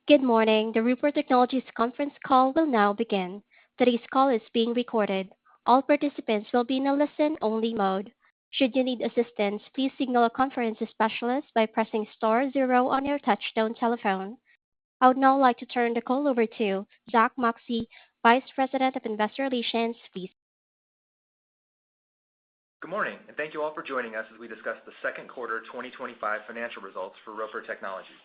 Good morning. The Roper Technologies conference call will now begin. Today's call is being recorded. All participants will be in a listen-only mode. Should you need assistance, please signal a conference specialist by pressing star zero on your touch-tone telephone. I would now like to turn the call over to Zach Moxie, Vice President of Investor Relations. Please. Good morning, and thank you all for joining us as we discuss the second quarter 2025 financial results for Roper Technologies.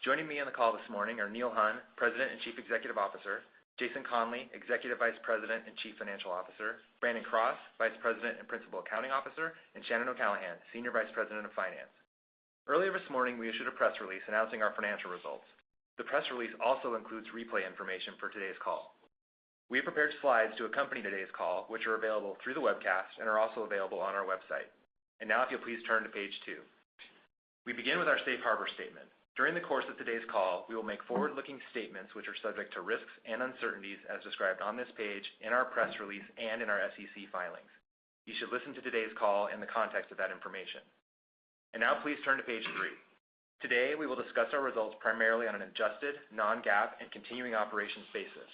Joining me on the call this morning are Neil Hunn, President and Chief Executive Officer, Jason Conley, Executive Vice President and Chief Financial Officer, Brandon Cross, Vice President and Principal Accounting Officer, and Shannon O'Callaghan, Senior Vice President of Finance. Earlier this morning, we issued a press release announcing our financial results. The press release also includes replay information for today's call. We have prepared slides to accompany today's call, which are available through the webcast and are also available on our website. And now, if you'll please turn to page 2. We begin with our safe harbor statement. During the course of today's call, we will make forward-looking statements which are subject to risks and uncertainties as described on this page, in our press release, and in our SEC filings. You should listen to today's call in the context of that information. And now please turn to page 3. Today, we will discuss our results primarily on an adjusted, non-GAAP, and continuing operations basis.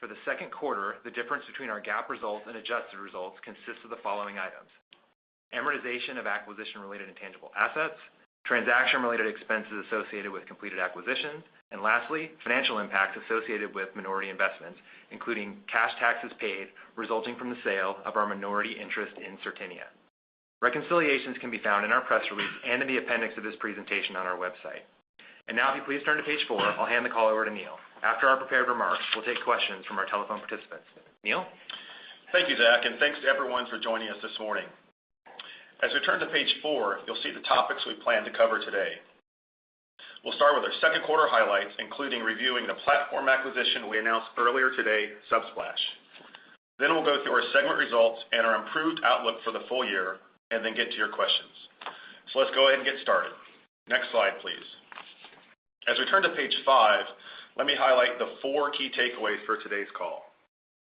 For the second quarter, the difference between our GAAP results and adjusted results consists of the following items: amortization of acquisition-related intangible assets, transaction-related expenses associated with completed acquisitions, and lastly, financial impacts associated with minority investments, including cash taxes paid resulting from the sale of our minority interest in Certinia. Reconciliations can be found in our press release and in the appendix of this presentation on our website. And now, if you please turn to page 4, I'll hand the call over to Neil. After our prepared remarks, we'll take questions from our telephone participants. Neil? Thank you, Zach, and thanks to everyone for joining us this morning. As we turn to page 4, you'll see the topics we plan to cover today. We'll start with our second quarter highlights, including reviewing the platform acquisition we announced earlier today, Subsplash. Then we'll go through our segment results and our improved outlook for the full year, and then get to your questions. So let's go ahead and get started. Next slide, please. As we turn to page 5, let me highlight the 4 key takeaways for today's call.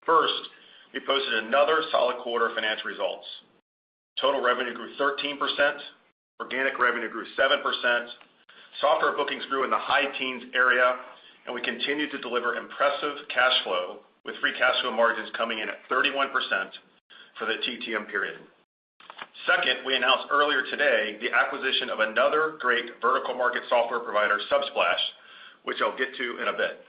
First, we posted another solid quarter of financial results. Total revenue grew 13%, organic revenue grew 7%, software bookings grew in the high teens area, and we continued to deliver impressive cash flow, with free cash flow margins coming in at 31% for the TTM period. Second, we announced earlier today the acquisition of another great vertical market software provider, Subsplash, which I'll get to in a bit.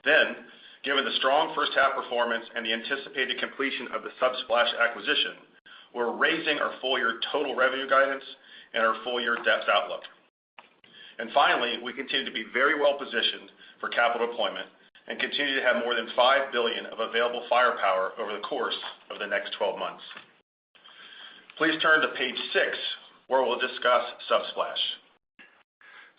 Then, given the strong first half performance and the anticipated completion of the Subsplash acquisition, we're raising our full-year total revenue guidance and our full-year DEPS outlook. And finally, we continue to be very well positioned for capital deployment and continue to have more than $5 billion of available firepower over the course of the next 12 months. Please turn to page 6, where we'll discuss Subsplash.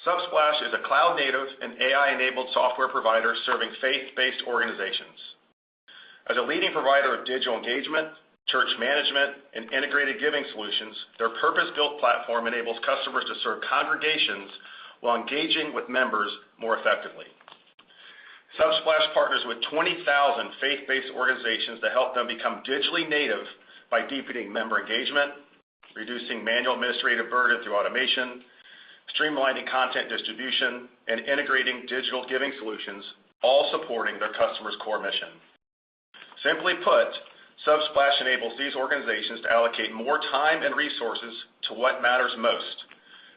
Subsplash is a cloud-native and AI-enabled software provider serving faith-based organizations. As a leading provider of digital engagement, church management, and integrated giving solutions, their purpose-built platform enables customers to serve congregations while engaging with members more effectively. Subsplash partners with 20,000 faith-based organizations to help them become digitally native by deepening member engagement, reducing manual administrative burden through automation, streamlining content distribution, and integrating digital giving solutions, all supporting their customers' core mission. Simply put, Subsplash enables these organizations to allocate more time and resources to what matters most,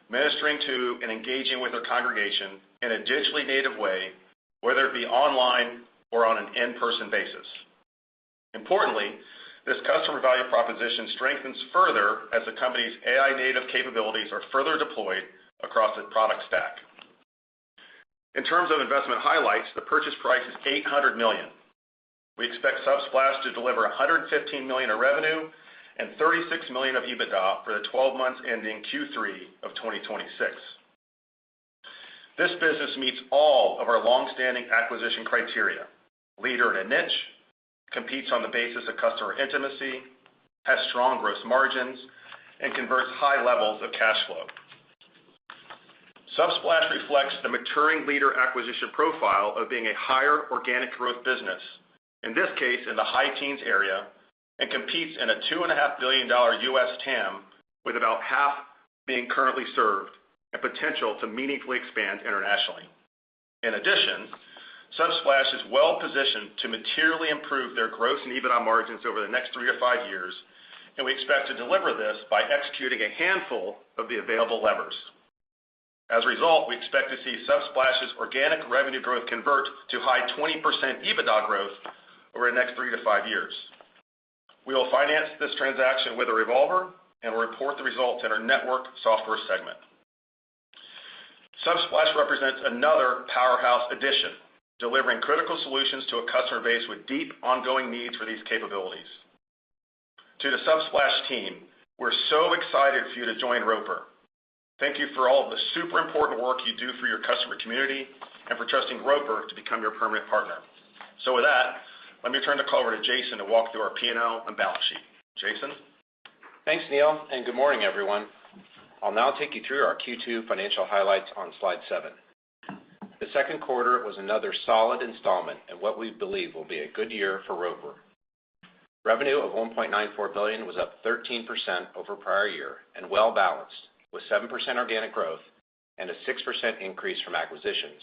ministering to and engaging with their congregation in a digitally native way, whether it be online or on an in-person basis. Importantly, this customer value proposition strengthens further as the company's AI-native capabilities are further deployed across the product stack. In terms of investment highlights, the purchase price is $800 million. We expect Subsplash to deliver $115 million of revenue and $36 million of EBITDA for the 12 months ending Q3 of 2026. This business meets all of our long-standing acquisition criteria: leader in a niche, competes on the basis of customer intimacy, has strong gross margins, and converts high levels of cash flow. Subsplash reflects the maturing leader acquisition profile of being a higher organic growth business, in this case in the high teens area, and competes in a $2.5 billion U.S. TAM with about half being currently served and potential to meaningfully expand internationally. In addition, Subsplash is well positioned to materially improve their gross and EBITDA margins over the next 3 to 5 years, and we expect to deliver this by executing a handful of the available levers. As a result, we expect to see Subsplash's organic revenue growth convert to high 20% EBITDA growth over the next 3 to 5 years. We will finance this transaction with a revolver and will report the results in our network software segment. Subsplash represents another powerhouse addition, delivering critical solutions to a customer base with deep ongoing needs for these capabilities. To the Subsplash team, we're so excited for you to join Roper. Thank you for all of the super important work you do for your customer community and for trusting Roper to become your permanent partner. So with that, let me turn the call over to Jason to walk through our P&L and balance sheet. Jason? Thanks, Neil, and good morning, everyone. I'll now take you through our Q2 financial highlights on slide 7. The second quarter was another solid installment in what we believe will be a good year for Roper. Revenue of $1.94 billion was up 13% over prior year and well balanced, with 7% organic growth and a 6% increase from acquisitions,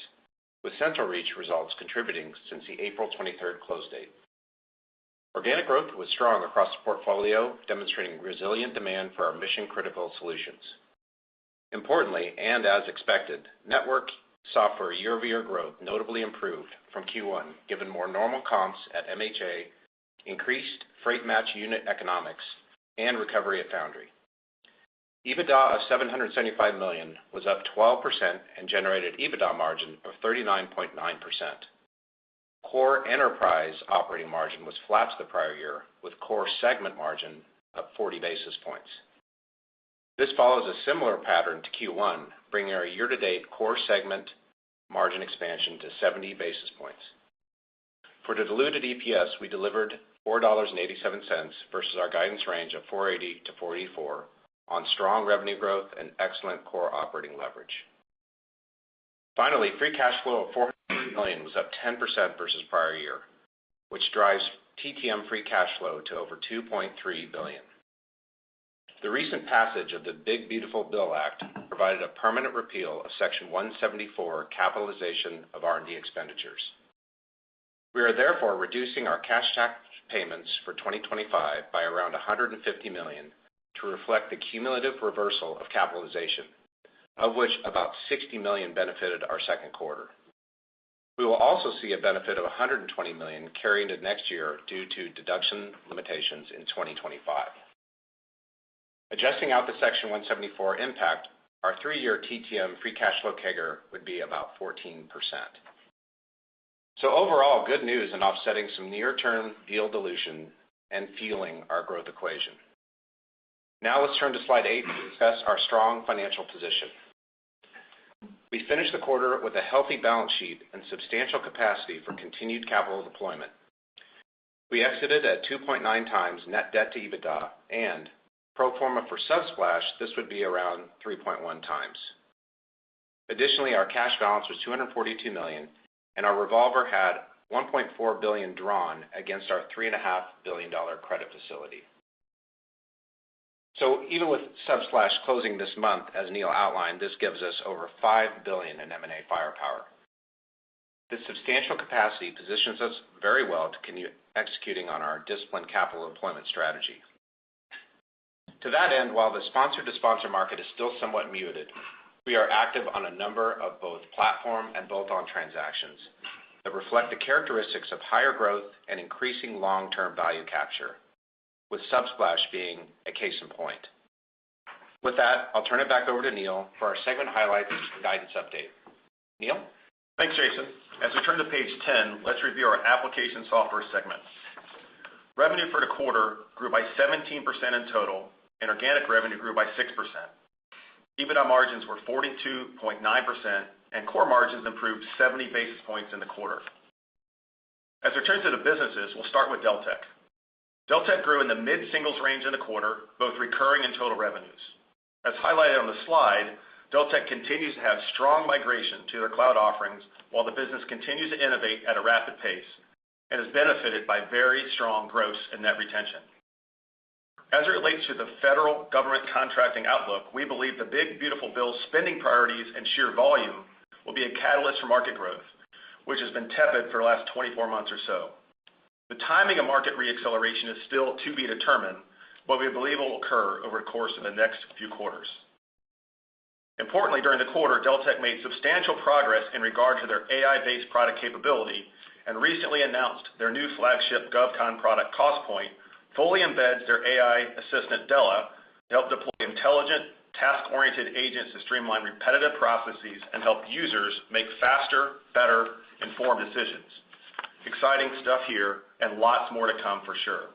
with CentralReach results contributing since the April 23rd close date. Organic growth was strong across the portfolio, demonstrating resilient demand for our mission-critical solutions. Importantly, and as expected, network software year-over-year growth notably improved from Q1, given more normal comps at MHA, increased freight match unit economics, and recovery at Foundry. EBITDA of $775 million was up 12% and generated EBITDA margin of 39.9%. Core enterprise operating margin was flat to the prior year, with core segment margin up 40 basis points. This follows a similar pattern to Q1, bringing our year-to-date core segment margin expansion to 70 basis points. For the diluted EPS, we delivered $4.87 versus our guidance range of $4.80 to $4.84 on strong revenue growth and excellent core operating leverage. Finally, free cash flow of $400 million was up 10% versus prior year, which drives TTM free cash flow to over $2.3 billion. The recent passage of the Big Beautiful Bill Act provided a permanent repeal of Section 174 capitalization of R&D expenditures. We are therefore reducing our cash tax payments for 2025 by around $150 million to reflect the cumulative reversal of capitalization, of which about $60 million benefited our second quarter. We will also see a benefit of $120 million carrying into next year due to deduction limitations in 2025. Adjusting out the Section 174 impact, our 3-year TTM free cash flow CAGR would be about 14%. So overall, good news in offsetting some near-term deal dilution and fueling our growth equation. Now let's turn to slide 8 to discuss our strong financial position. We finished the quarter with a healthy balance sheet and substantial capacity for continued capital deployment. We exited at 2.9 times net debt to EBITDA, and pro forma for Subsplash, this would be around 3.1 times. Additionally, our cash balance was $242 million, and our revolver had $1.4 billion drawn against our $3.5 billion credit facility. So even with Subsplash closing this month, as Neil outlined, this gives us over $5 billion in M&A firepower. This substantial capacity positions us very well to continue executing on our disciplined capital deployment strategy. To that end, while the sponsor-to-sponsor market is still somewhat muted, we are active on a number of both platform and bolt-on transactions that reflect the characteristics of higher growth and increasing long-term value capture, with Subsplash being a case in point. With that, I'll turn it back over to Neil for our segment highlights and guidance update. Neil? Thanks, Jason. As we turn to page 10, let's review our application software segment. Revenue for the quarter grew by 17% in total, and organic revenue grew by 6%. EBITDA margins were 42.9%, and core margins improved 70 basis points in the quarter. As we turn to the businesses, we'll start with Deltek. Deltek grew in the mid-singles range in the quarter, both recurring and total revenues. As highlighted on the slide, Deltek continues to have strong migration to their cloud offerings while the business continues to innovate at a rapid pace and is benefited by very strong gross and net retention. As it relates to the federal government contracting outlook, we believe the Big Beautiful Bill's spending priorities and sheer volume will be a catalyst for market growth, which has been tepid for the last 24 months or so. The timing of market reacceleration is still to be determined, but we believe it will occur over the course of the next few quarters. Importantly, during the quarter, Deltek made substantial progress in regard to their AI-based product capability and recently announced their new flagship GovCon product, CostPoint, fully embeds their AI assistant, Della, to help deploy intelligent, task-oriented agents to streamline repetitive processes and help users make faster, better, informed decisions. Exciting stuff here and lots more to come for sure.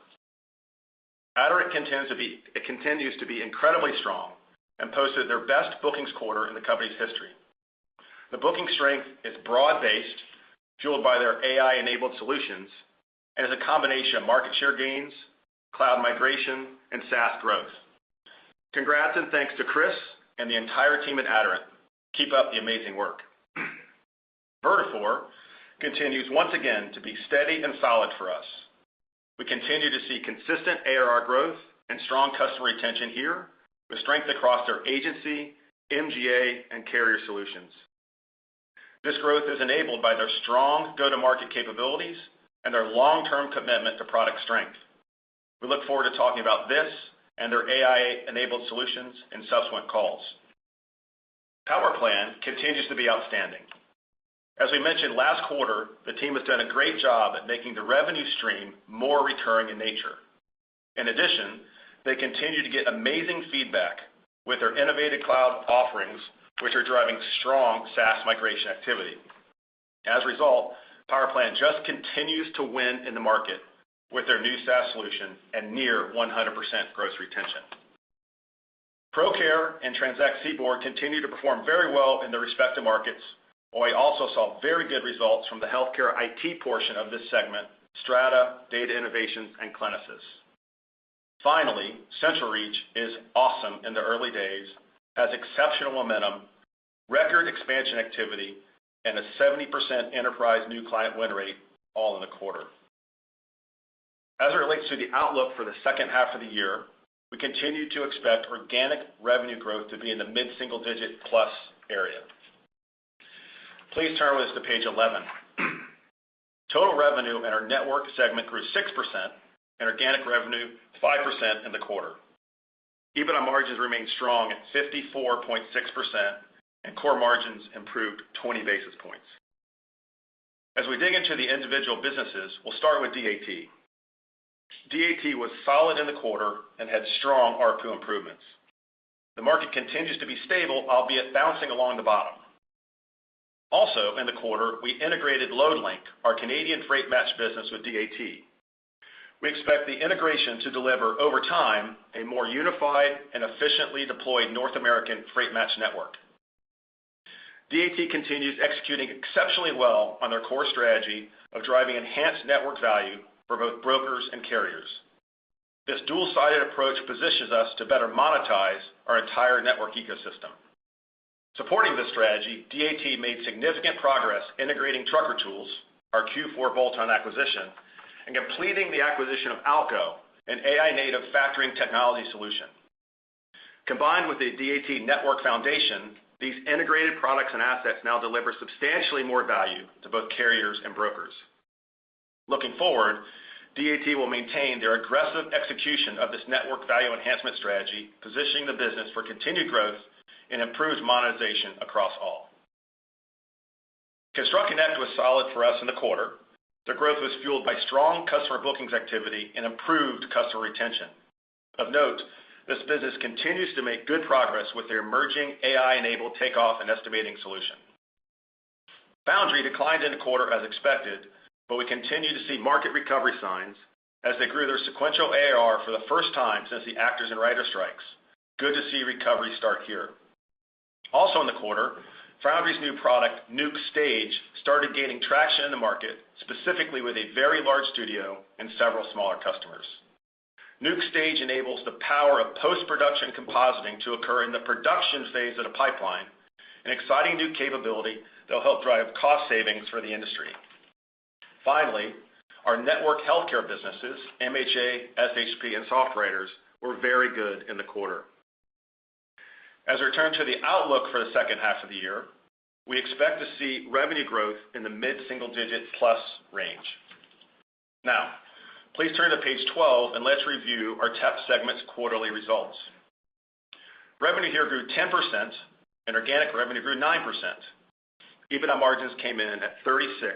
Aderant continues to be incredibly strong and posted their best bookings quarter in the company's history. The booking strength is broad-based, fueled by their AI-enabled solutions, and is a combination of market share gains, cloud migration, and SaaS growth. Congrats and thanks to Chris and the entire team at Aderant. Keep up the amazing work. Vertafore continues once again to be steady and solid for us. We continue to see consistent ARR growth and strong customer retention here, with strength across their agency, MGA, and carrier solutions. This growth is enabled by their strong go-to-market capabilities and their long-term commitment to product strength. We look forward to talking about this and their AI-enabled solutions in subsequent calls. PowerPlan continues to be outstanding. As we mentioned last quarter, the team has done a great job at making the revenue stream more recurring in nature. In addition, they continue to get amazing feedback with their innovative cloud offerings, which are driving strong SaaS migration activity. As a result, PowerPlan just continues to win in the market with their new SaaS solution and near 100% gross retention. ProCare and Transact CBORD continue to perform very well in their respective markets, while we also saw very good results from the healthcare IT portion of this segment, Strata, Data Innovations, and Clinisys. Finally, CentralReach is awesome in the early days, has exceptional momentum, record expansion activity, and a 70% enterprise new client win rate, all in the quarter. As it relates to the outlook for the second half of the year, we continue to expect organic revenue growth to be in the mid-single digit plus area. Please turn with us to page 11. Total revenue in our network segment grew 6% and organic revenue 5% in the quarter. EBITDA margins remained strong at 54.6%, and core margins improved 20 basis points. As we dig into the individual businesses, we'll start with DAT. DAT was solid in the quarter and had strong ARPU improvements. The market continues to be stable, albeit bouncing along the bottom. Also in the quarter, we integrated LoadLink, our Canadian freight match business, with DAT. We expect the integration to deliver over time a more unified and efficiently deployed North American freight match network. DAT continues executing exceptionally well on their core strategy of driving enhanced network value for both brokers and carriers. This dual-sided approach positions us to better monetize our entire network ecosystem. Supporting this strategy, DAT made significant progress integrating Trucker Tools, our Q4 bolt-on acquisition, and completing the acquisition of Alco, an AI-native factoring technology solution. Combined with the DAT network foundation, these integrated products and assets now deliver substantially more value to both carriers and brokers. Looking forward, DAT will maintain their aggressive execution of this network value enhancement strategy, positioning the business for continued growth and improved monetization across all. ConstructConnect was solid for us in the quarter. Their growth was fueled by strong customer bookings activity and improved customer retention. Of note, this business continues to make good progress with their emerging AI-enabled takeoff and estimating solution. Foundry declined in the quarter as expected, but we continue to see market recovery signs as they grew their sequential ARR for the first time since the actors and writers strikes. Good to see recovery start here. Also in the quarter, Foundry's new product, Nuke Stage, started gaining traction in the market, specifically with a very large studio and several smaller customers. Nuke Stage enables the power of post-production compositing to occur in the production phase of the pipeline, an exciting new capability that will help drive cost savings for the industry. Finally, our network healthcare businesses, MHA, SHP, and SoftWriters, were very good in the quarter. As we return to the outlook for the second half of the year, we expect to see revenue growth in the mid-single digit plus range. Now, please turn to page 12 and let's review our TEP segment's quarterly results. Revenue here grew 10% and organic revenue grew 9%. EBITDA margins came in at 36.7%.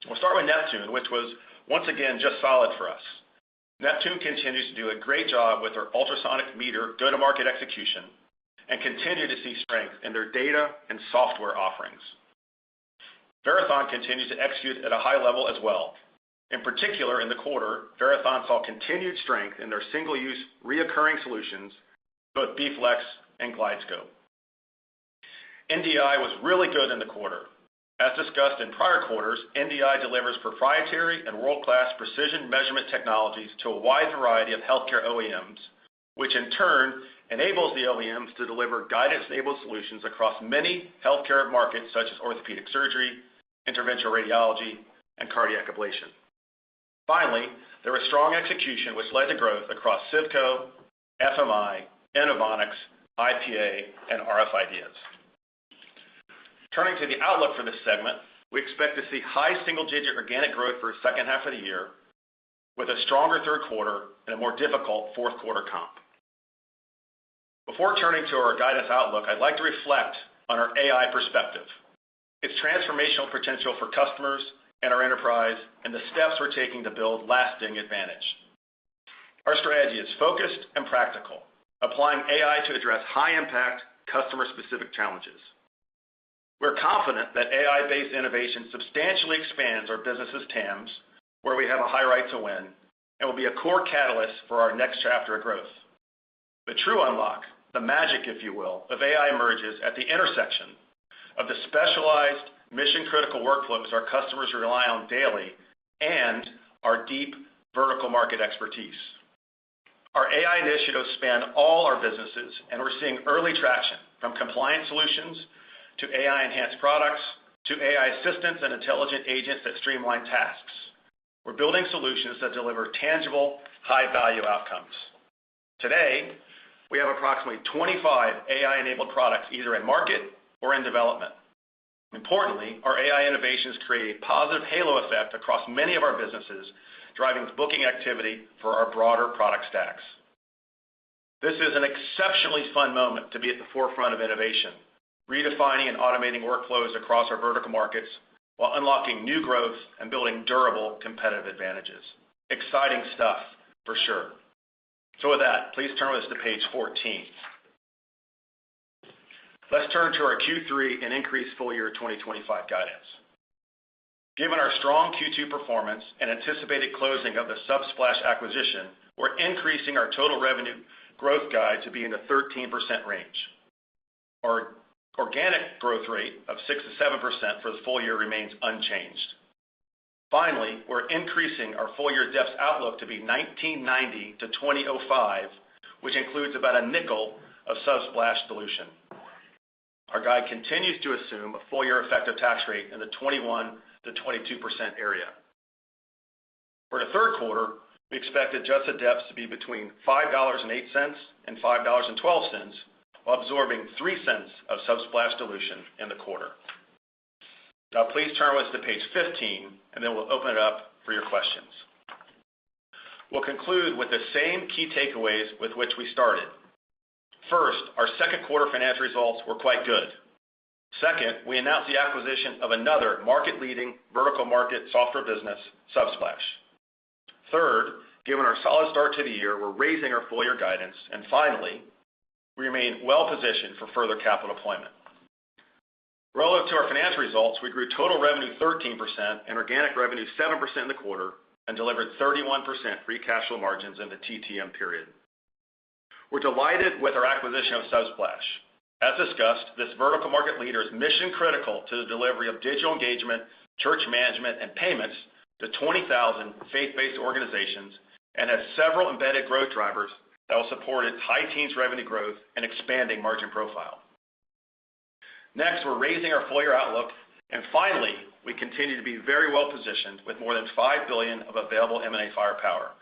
We'll start with Neptune, which was once again just solid for us. Neptune continues to do a great job with their ultrasonic meter go-to-market execution and continue to see strength in their data and software offerings. Verathon continues to execute at a high level as well. In particular, in the quarter, Verathon saw continued strength in their single-use reoccurring solutions, both BFlex and GlideScope. NDI was really good in the quarter. As discussed in prior quarters, NDI delivers proprietary and world-class precision measurement technologies to a wide variety of healthcare OEMs, which in turn enables the OEMs to deliver guidance-enabled solutions across many healthcare markets such as orthopedic surgery, interventional radiology, and cardiac ablation. Finally, there was strong execution which led to growth across CIVCO, FMI, Innovonics, IPA, and RF Ideas. Turning to the outlook for this segment, we expect to see high single-digit organic growth for the second half of the year with a stronger third quarter and a more difficult fourth quarter comp. Before turning to our guidance outlook, I'd like to reflect on our AI perspective, its transformational potential for customers and our enterprise, and the steps we're taking to build lasting advantage. Our strategy is focused and practical, applying AI to address high-impact, customer-specific challenges. We're confident that AI-based innovation substantially expands our business's TAMs, where we have a high right to win, and will be a core catalyst for our next chapter of growth. The true unlock, the magic, if you will, of AI emerges at the intersection of the specialized mission-critical workflows our customers rely on daily and our deep vertical market expertise. Our AI initiatives span all our businesses, and we're seeing early traction from compliance solutions to AI-enhanced products to AI assistants and intelligent agents that streamline tasks. We're building solutions that deliver tangible, high-value outcomes. Today, we have approximately 25 AI-enabled products either in market or in development. Importantly, our AI innovations create a positive halo effect across many of our businesses, driving booking activity for our broader product stacks. This is an exceptionally fun moment to be at the forefront of innovation, redefining and automating workflows across our vertical markets while unlocking new growth and building durable competitive advantages. Exciting stuff, for sure. So with that, please turn with us to page 14. Let's turn to our Q3 and increased full year 2025 guidance. Given our strong Q2 performance and anticipated closing of the Subsplash acquisition, we're increasing our total revenue growth guide to be in the 13% range. Our organic growth rate of 6 to 7% for the full year remains unchanged. Finally, we're increasing our full year DEPS outlook to be $19.90 to $20.05, which includes about a nickel of Subsplash dilution. Our guide continues to assume a full year effective tax rate in the 21 to 22% area. For the third quarter, we expect adjusted DEPS to be between $5.08 and $5.12, while absorbing 3 cents of Subsplash dilution in the quarter. Now please turn with us to page 15, and then we'll open it up for your questions. We'll conclude with the same key takeaways with which we started. First, our second quarter financial results were quite good. Second, we announced the acquisition of another market-leading vertical market software business, Subsplash. Third, given our solid start to the year, we're raising our full year guidance. And finally, we remain well positioned for further capital deployment. Relative to our financial results, we grew total revenue 13% and organic revenue 7% in the quarter and delivered 31% free cash flow margins in the TTM period. We're delighted with our acquisition of Subsplash. As discussed, this vertical market leader is mission critical to the delivery of digital engagement, church management, and payments to 20,000 faith-based organizations and has several embedded growth drivers that will support its high teens revenue growth and expanding margin profile. Next, we're raising our full year outlook. And finally, we continue to be very well positioned with more than $5 billion of available M&A firepower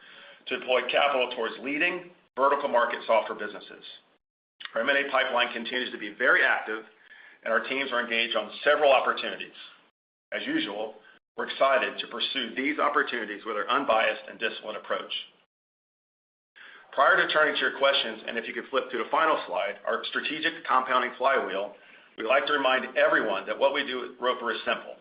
to deploy capital towards leading vertical market software businesses. Our M&A pipeline continues to be very active, and our teams are engaged on several opportunities. As usual, we're excited to pursue these opportunities with our unbiased and disciplined approach. Prior to turning to your questions, and if you could flip to the final slide, our strategic compounding flywheel, we'd like to remind everyone that what we do at Roper is simple.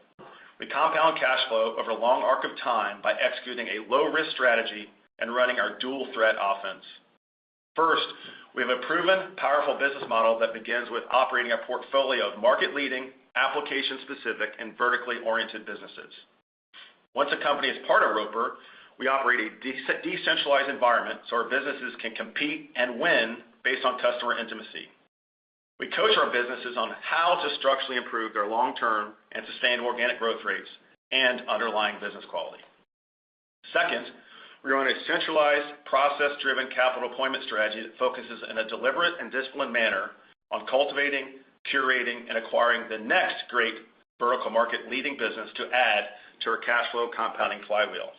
We compound cash flow over a long arc of time by executing a low-risk strategy and running our dual-threat offense. First, we have a proven, powerful business model that begins with operating a portfolio of market-leading, application-specific, and vertically oriented businesses. Once a company is part of Roper, we operate a decentralized environment so our businesses can compete and win based on customer intimacy. We coach our businesses on how to structurally improve their long-term and sustained organic growth rates and underlying business quality. Second, we run a centralized, process-driven capital deployment strategy that focuses in a deliberate and disciplined manner on cultivating, curating, and acquiring the next great vertical market leading business to add to our cash flow compounding flywheel.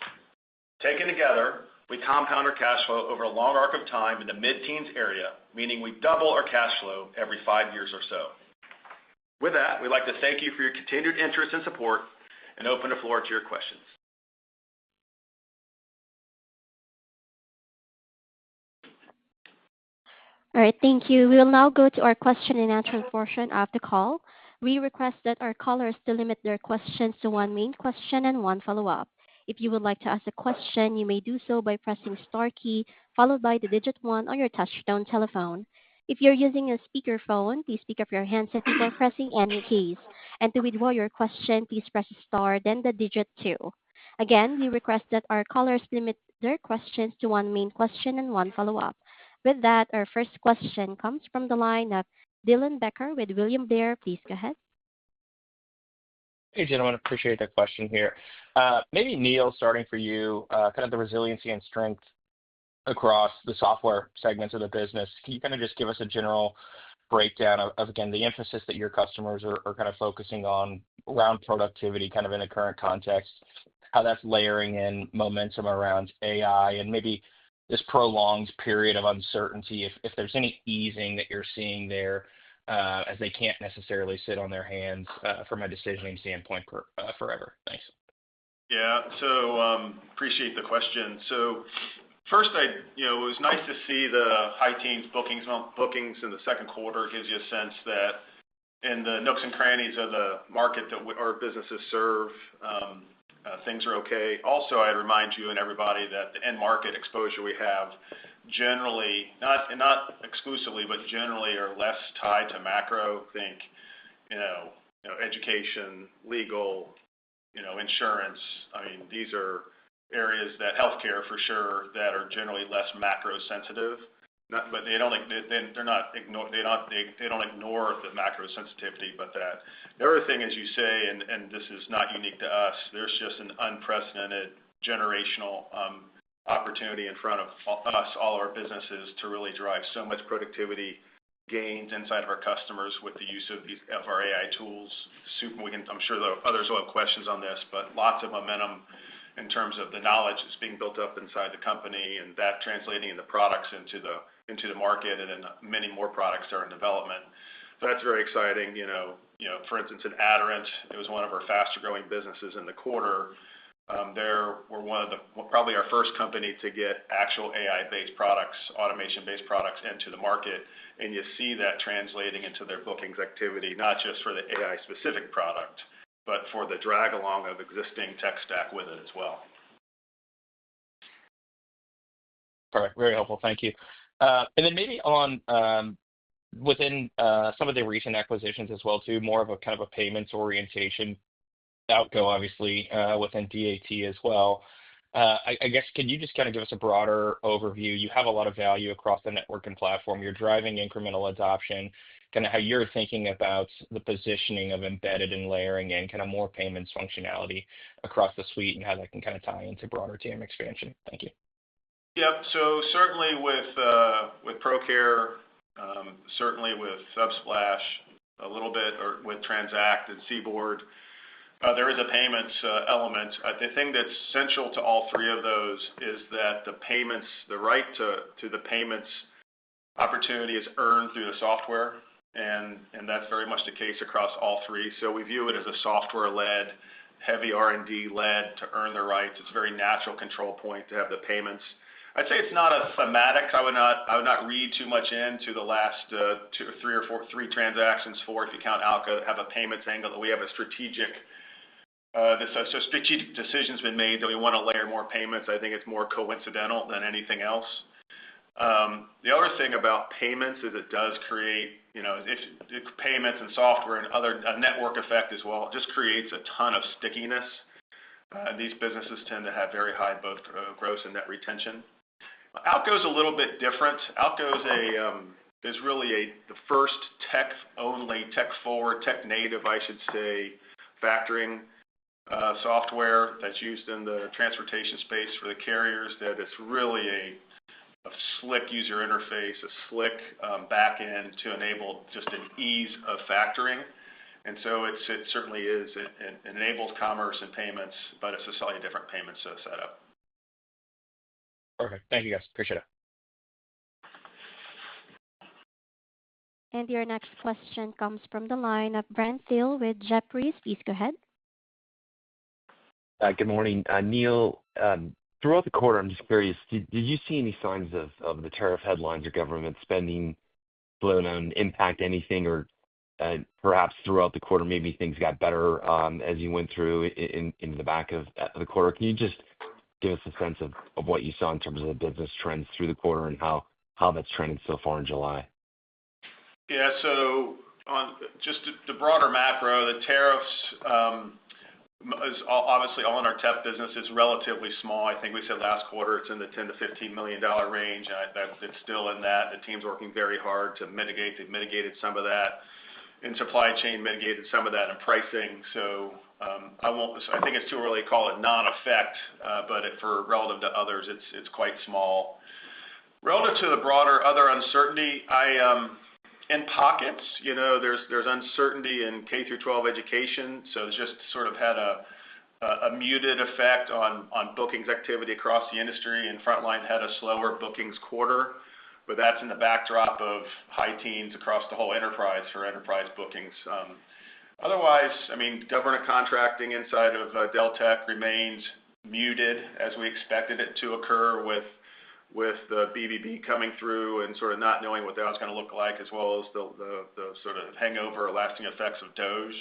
Taken together, we compound our cash flow over a long arc of time in the mid-teens area, meaning we double our cash flow every 5 years or so. With that, we'd like to thank you for your continued interest and support and open the floor to your questions. All right, thank you. We will now go to our question and answer portion of the call. We request that our callers to limit their questions to one main question and one follow-up. If you would like to ask a question, you may do so by pressing star key followed by the digit 1 on your touchtone telephone. If you're using a speakerphone, please pick up your handset before pressing any keys. And to withdraw your question, please press star, then the digit 2. Again, we request that our callers limit their questions to one main question and one follow-up. With that, our first question comes from the line of Dylan Becker with William Blair. Please go ahead. Hey, gentlemen, appreciate the question here. Maybe Neil, starting for you, kind of the resiliency and strength across the software segments of the business. Can you kind of just give us a general breakdown of again, the emphasis that your customers are kind of focusing on around productivity, kind of in a current context, how that's layering in momentum around AI, and maybe this prolonged period of uncertainty, if there's any easing that you're seeing there as they can't necessarily sit on their hands from a decisioning standpoint forever. Thanks. Yeah, so appreciate the question. So first, it was nice to see the high teens bookings in the second quarter. It gives you a sense that in the nooks and crannies of the market that our businesses serve, things are okay. Also, I'd remind you and everybody that the end market exposure we have generally, not exclusively, but generally are less tied to macro. Think, education, legal, insurance. I mean, these are areas that healthcare for sure that are generally less macro sensitive. But they don't ignore the macro sensitivity. But that the other thing, as you say, and this is not unique to us, there's just an unprecedented generational opportunity in front of us, all our businesses, to really drive so much productivity gains inside of our customers with the use of our AI tools. I'm sure others will have questions on this, but lots of momentum in terms of the knowledge that's being built up inside the company, and that translating into products into the market, and then many more products are in development. So that's very exciting. For instance, in Aderant, it was one of our faster growing businesses in the quarter. We're probably our first company to get actual AI-based products, automation-based products into the market, and you see that translating into their bookings activity, not just for the AI-specific product, but for the drag along of existing tech stack with it as well. Perfect. Very helpful. Thank you. And then maybe on within some of the recent acquisitions as well, too, more of a kind of a payments orientation. Outgo, obviously, within DAT as well. I guess, can you just kind of give us a broader overview? You have a lot of value across the network and platform. You're driving incremental adoption, kind of how you're thinking about the positioning of embedded and layering in kind of more payments functionality across the suite and how that can kind of tie into broader TAM expansion. Thank you. Yep. So certainly with ProCare, certainly with Subsplash, a little bit, or with Transact and Seaboard, there is a payments element. The thing that's essential to all three of those is that the right to the payments opportunity is earned through the software, and that's very much the case across all three. So we view it as a software-led, heavy R&D-led to earn the rights. It's a very natural control point to have the payments. I'd say it's not a thematic. I would not read too much into the last three transactions, four if you count Alco, that have a payments angle, that we have a strategic decision's been made that we want to layer more payments. I think it's more coincidental than anything else. The other thing about payments is it does create, if payments and software and a network effect as well. It just creates a ton of stickiness. These businesses tend to have very high both gross and net retention. Alco's a little bit different. Alco is really the first tech-only, tech-forward, tech-native, I should say, factoring software that's used in the transportation space for the carriers. That it's really a slick user interface, a slick back end to enable just an ease of factoring. And so it certainly is. It enables commerce and payments, but it's a slightly different payments setup. Perfect. Thank you, guys. Appreciate it. And your next question comes from the line of Brent Thill with Jefferies. Please go ahead. Good morning. Neil, throughout the quarter, I'm just curious, did you see any signs of the tariff headlines or government spending slowdown impact anything, or perhaps throughout the quarter, maybe things got better as you went through into the back of the quarter? Can you just give us a sense of what you saw in terms of the business trends through the quarter and how that's trended so far in July? Yeah, so on just the broader macro, the tariffs is obviously all in our TEP business is relatively small. I think we said last quarter it's in the $10 to $15 million range. It's still in that. The team's working very hard to mitigate. They've mitigated some of that in supply chain, mitigated some of that in pricing. So I think it's too early to call it non-effect, but for relative to others, it's quite small. Relative to the broader other uncertainty, in pockets, there's uncertainty in K through 12 education, so it's just sort of had a muted effect on bookings activity across the industry, and Frontline had a slower bookings quarter, but that's in the backdrop of high teens across the whole enterprise for enterprise bookings. Otherwise, I mean, government contracting inside of Deltek remains muted as we expected it to occur with the BBB coming through and sort of not knowing what that was going to look like, as well as the sort of hangover or lasting effects of DOGE.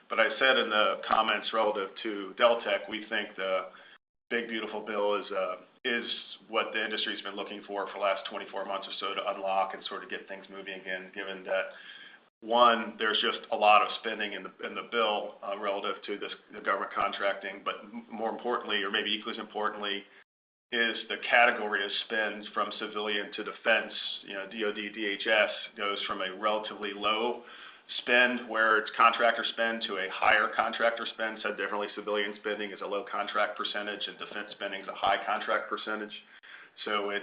But I said in the comments relative to Deltek, we think the big beautiful bill is what the industry's been looking for the last 24 months or so to unlock and sort of get things moving again, given that one, there's just a lot of spending in the bill relative to the government contracting, but more importantly, or maybe equally as importantly, is the category of spends from civilian to defense. DoD, DHS goes from a relatively low spend where it's contractor spend to a higher contractor spend. Said differently, civilian spending is a low contract percentage and defense spending is a high contract percentage. So it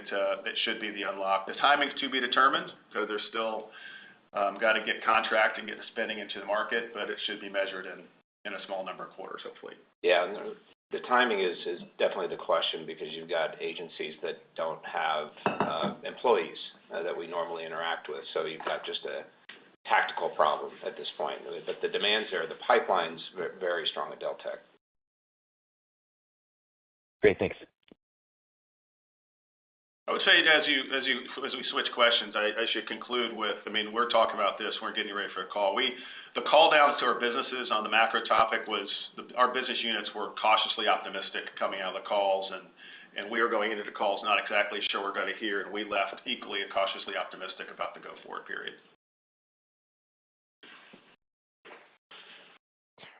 should be the unlock. The timing's to be determined, so there's still got to get contract and get the spending into the market, but it should be measured in a small number of quarters, hopefully. Yeah, and the timing is definitely the question, because you've got agencies that don't have employees that we normally interact with. So you've got just a tactical problem at this point. But the demand's there. The pipeline's very strong at Deltek. Great, thanks. I would say as we switch questions, I should conclude with, we're talking about this, we're getting ready for a call. The call downs to our businesses on the macro topic was our business units were cautiously optimistic coming out of the calls, and we were going into the calls not exactly sure we're going to hear, and we left equally cautiously optimistic about the go-forward period.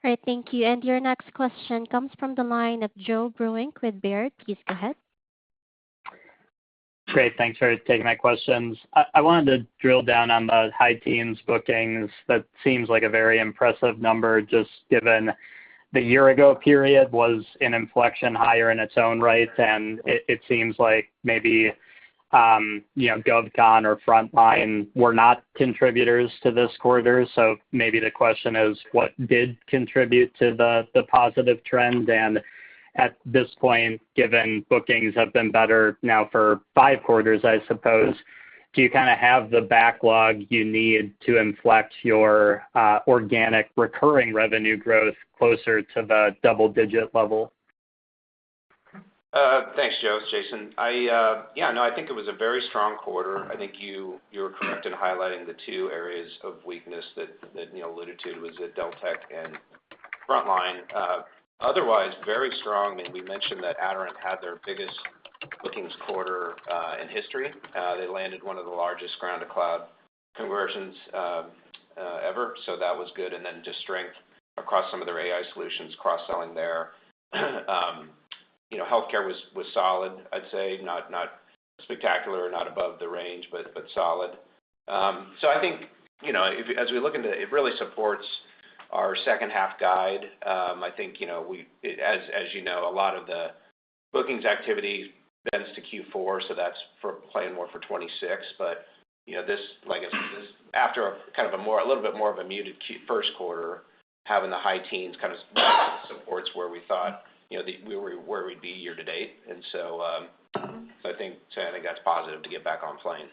All right, thank you. And your next question comes from the line of Joe Brewink with Baird. Please go ahead. Great. Thanks for taking my questions. I wanted to drill down on the high teens bookings. That seems like a very impressive number, just given the year ago period was an inflection higher in its own right. And it seems like maybe, GovCon or Frontline were not contributors to this quarter. So maybe the question is, what did contribute to the positive trend? And at this point, given bookings have been better now for 5 quarters, I suppose, do you kind of have the backlog you need to inflect your organic recurring revenue growth closer to the double-digit level? Thanks, Joe. It's Jason. I think it was a very strong quarter. I think you were correct in highlighting the two areas of weakness that Neil alluded to, was at Deltek and Frontline. Otherwise, very strong. I mean, we mentioned that Aderant had their biggest bookings quarter in history. They landed one of the largest ground-to-cloud conversions ever, so that was good. And then just strength across some of their AI solutions, cross-selling there. Healthcare was solid, I'd say, not spectacular, not above the range, but solid. So I think, as we look into it, it really supports our second half guide. I think, as you know, a lot of the bookings activity bends to Q4, so that's for playing more for 26. But, this, like I said, this, after a kind of a little bit more of a muted first quarter, having the high teens kind of supports where we thought, where we'd be year to date. And so I think that's positive to get back on plane.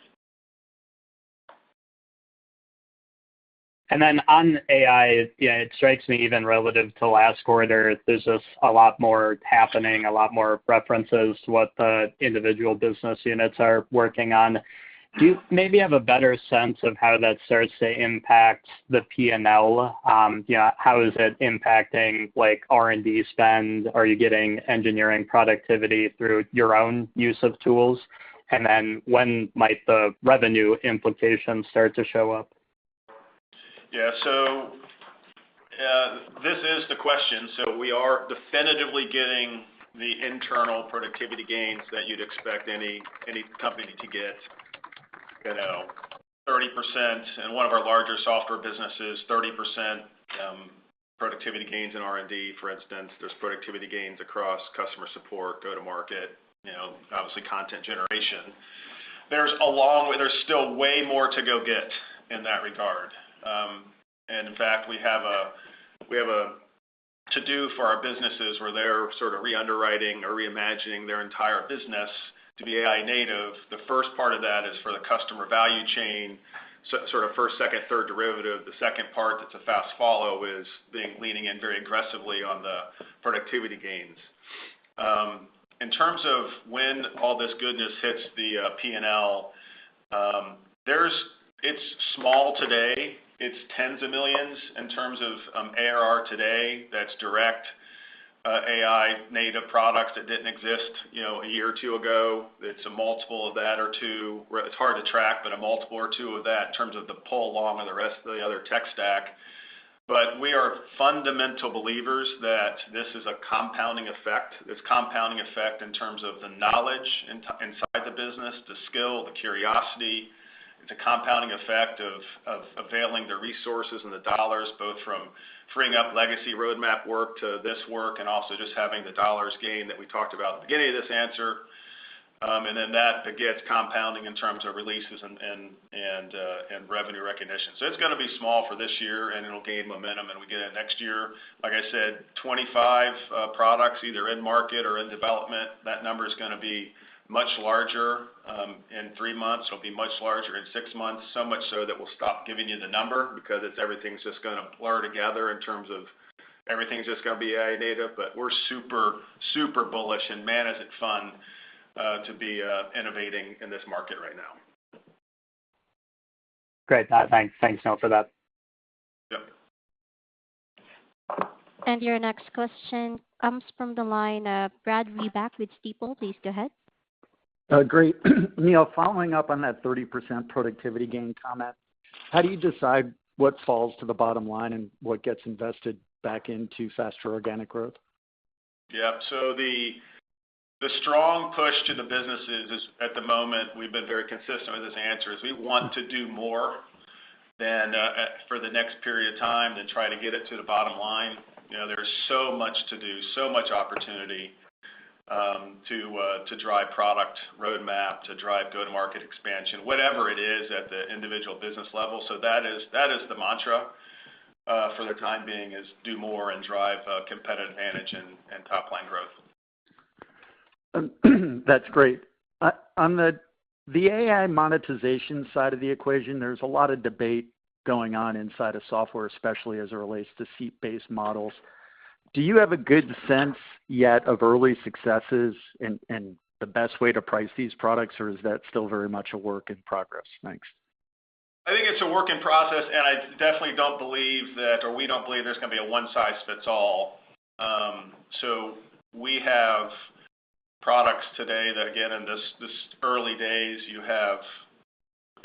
And then on AI, it strikes me even relative to last quarter, there's just a lot more happening, a lot more references to what the individual business units are working on. Do you maybe have a better sense of how that starts to impact the P&L? How is it impacting like R&D spend? Are you getting engineering productivity through your own use of tools? And then when might the revenue implications start to show up? Yeah, so this is the question. So we are definitively getting the internal productivity gains that you'd expect any company to get. 30% in one of our larger software businesses, 30% productivity gains in R&D, for instance. There's productivity gains across customer support, go-to-market, obviously content generation. There's still way more to go get in that regard. And in fact, we have a to-do for our businesses where they're sort of re-underwriting or reimagining their entire business to be AI native. The first part of that is for the customer value chain, sort of first, second, third derivative. The second part that's a fast follow is leaning in very aggressively on the productivity gains. In terms of when all this goodness hits the P&L, it's small today. It's tens of millions in terms of ARR today. That's direct AI native products that didn't exist, a year or two ago. It's a multiple of that or two. It's hard to track, but a multiple or two of that in terms of the pull along of the rest of the other tech stack. But we are fundamental believers that this is a compounding effect. This compounding effect in terms of the knowledge inside the business, the skill, the curiosity. It's a compounding effect of availing the resources and the dollars, both from freeing up legacy roadmap work to this work, and also just having the dollars gain that we talked about at the beginning of this answer. And then that begets compounding in terms of releases and revenue recognition. So it's going to be small for this year, and it'll gain momentum, and we get it next year. Like I said, 25 products either in market or in development. That number is going to be much larger in 3 months. It'll be much larger in 6 months, so much so that we'll stop giving you the number because everything's just going to blur together in terms of everything's just going to be AI native. But we're super, super bullish, and man, is it fun to be innovating in this market right now. Great. Thanks, Neil, for that. Yep. And your next question comes from the line of Brad Reback with Stifel. Please go ahead. Great. Neil, following up on that 30% productivity gain comment, how do you decide what falls to the bottom line and what gets invested back into faster organic growth? Yeah. So the strong push to the businesses is, at the moment, we've been very consistent with this answer, is we want to do more than for the next period of time than try to get it to the bottom line. There's so much to do, so much opportunity to drive product roadmap, to drive go-to-market expansion, whatever it is at the individual business level. So that is the mantra for the time being, is do more and drive competitive advantage and top line growth. That's great. On the The AI monetization side of the equation, there's a lot of debate going on inside of software, especially as it relates to seat-based models. Do you have a good sense yet of early successes and the best way to price these products, or is that still very much a work in progress? Thanks. I think it's a work in process, and I definitely don't believe that, or we don't believe there's going to be a one-size-fits-all. So we have products today that, again, in this early days, you have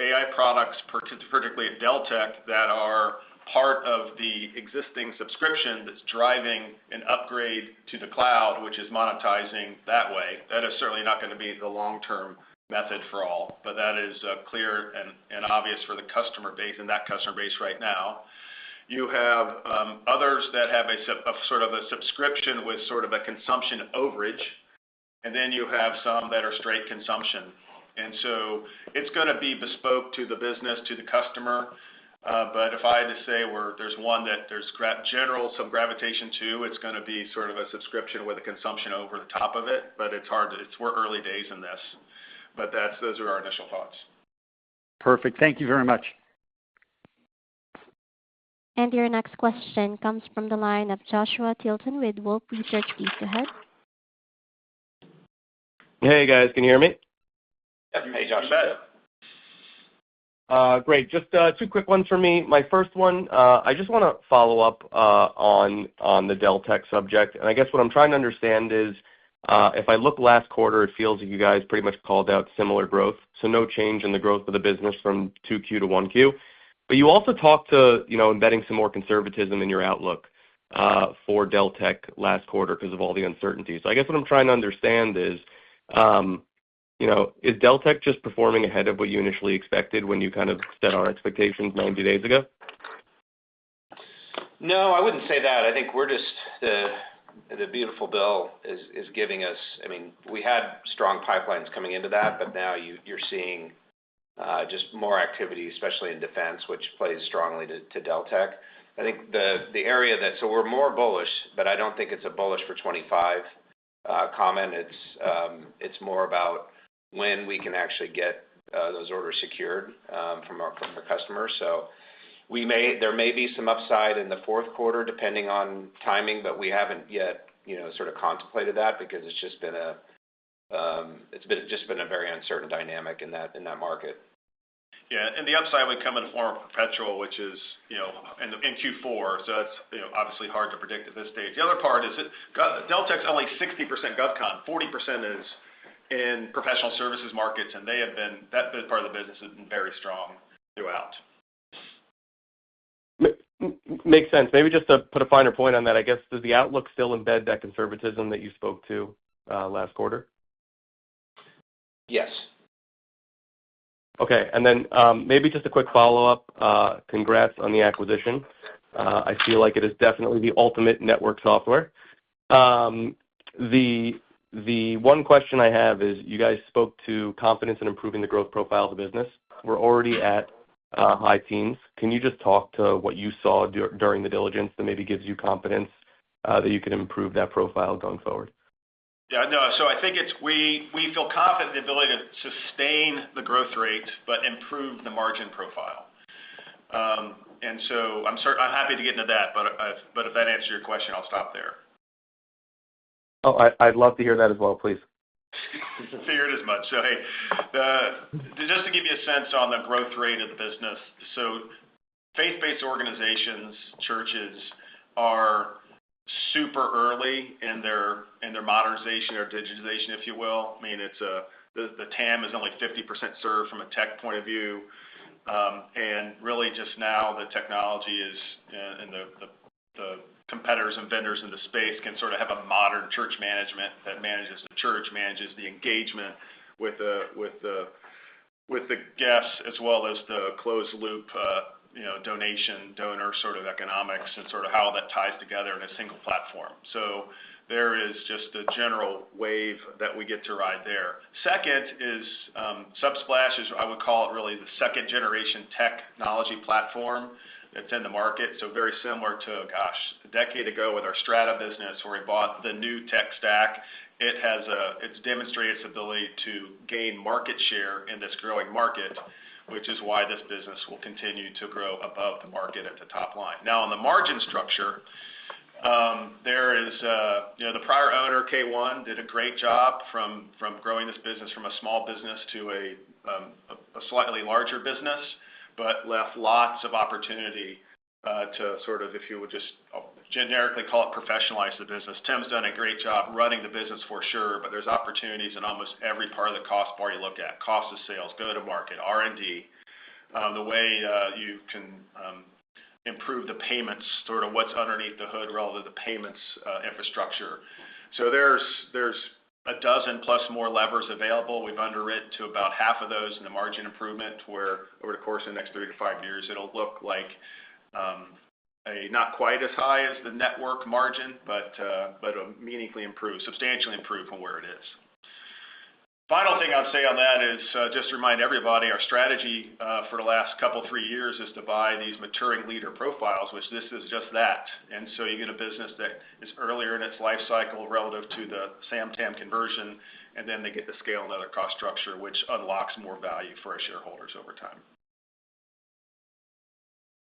AI products, particularly at Deltek, that are part of the existing subscription that's driving an upgrade to the cloud, which is monetizing that way. That is certainly not going to be the long-term method for all, but that is clear and obvious for the customer base and that customer base right now. You have others that have a sort of a subscription with sort of a consumption overage, and then you have some that are straight consumption. And so it's going to be bespoke to the business, to the customer. But if I had to say there's one that there's some gravitation to, it's going to be sort of a subscription with a consumption over the top of it. But we're early days in this. But those are our initial thoughts. Perfect. Thank you very much. And your next question comes from the line of Joshua Tilton with Wolfe Research. Please go ahead. Hey, guys. Can you hear me? Hey, Josh. Great. Just two quick ones for me. My first one, I just want to follow up on the Deltek subject. And I guess what I'm trying to understand is if I look last quarter, it feels like you guys pretty much called out similar growth. So no change in the growth of the business from 2Q to 1Q. But you also talked to embedding some more conservatism in your outlook for Deltek last quarter because of all the uncertainties. So I guess what I'm trying to understand is, is Deltek just performing ahead of what you initially expected when you kind of set our expectations 90 days ago? No, I wouldn't say that. I think we're just the beautiful bill is giving us. I mean, we had strong pipelines coming into that, but now you're seeing just more activity, especially in defense, which plays strongly to Deltek. I think the area so we're more bullish, but I don't think it's a bullish for 25 comment. It's more about when we can actually get those orders secured from our customers. So there may be some upside in the fourth quarter depending on timing, but we haven't yet sort of contemplated that because it's just been a very uncertain dynamic in that market. Yeah, and the upside would come in the form of perpetual, which is in Q4. So that's obviously hard to predict at this stage. The other part is that Deltek's only 60% GovCon, 40% is in professional services markets, and that part of the business has been very strong throughout. Makes sense. Maybe just to put a finer point on that, I guess, does the outlook still embed that conservatism that you spoke to last quarter? Yes. Okay. And then maybe just a quick follow-up. Congrats on the acquisition. I feel like it is definitely the ultimate network software. The one question I have is you guys spoke to confidence in improving the growth profile of the business. We're already at high teens. Can you just talk to what you saw during the diligence that maybe gives you confidence that you can improve that profile going forward? Yeah, no. So I think we feel confident in the ability to sustain the growth rate but improve the margin profile. And so I'm happy to get into that, but if that answers your question, I'll stop there. Oh, I'd love to hear that as well, please. Figured as much. So, hey, just to give you a sense on the growth rate of the business, so faith-based organizations, churches, are super early in their modernization or digitization, if you will. I mean, the TAM is only 50% served from a tech point of view, and really just now the technology is and the competitors and vendors in the space can sort of have a modern church management that manages the church, manages the engagement with the guests as well as the closed loop donor sort of economics and sort of how that ties together in a single platform. So there is just a general wave that we get to ride there. Second is Subsplash is, I would call it really the second generation technology platform that's in the market. So very similar to, a decade ago with our Strata business where we bought the new tech stack. It's demonstrated its ability to gain market share in this growing market, which is why this business will continue to grow above the market at the top line. Now, on the margin structure, there is, the prior owner, K1, did a great job from growing this business from a small business to a slightly larger business, but left lots of opportunity to sort of, if you would just generically call it professionalize the business. Tim's done a great job running the business for sure, but there's opportunities in almost every part of the cost bar you look at: cost of sales, go-to-market, R&D, the way you can improve the payments, sort of what's underneath the hood relative to the payments infrastructure. So there's a dozen plus more levers available. We've underwritten to about half of those in the margin improvement, where over the course of the next 3 to 5 years, it'll look like not quite as high as the network margin, but meaningfully improved, substantially improved from where it is. Final thing I'd say on that is just to remind everybody, our strategy for the last 3 years is to buy these maturing leader profiles, which this is just that. And so you get a business that is earlier in its life cycle relative to the SAM-TAM conversion, and then they get to scale another cost structure, which unlocks more value for our shareholders over time.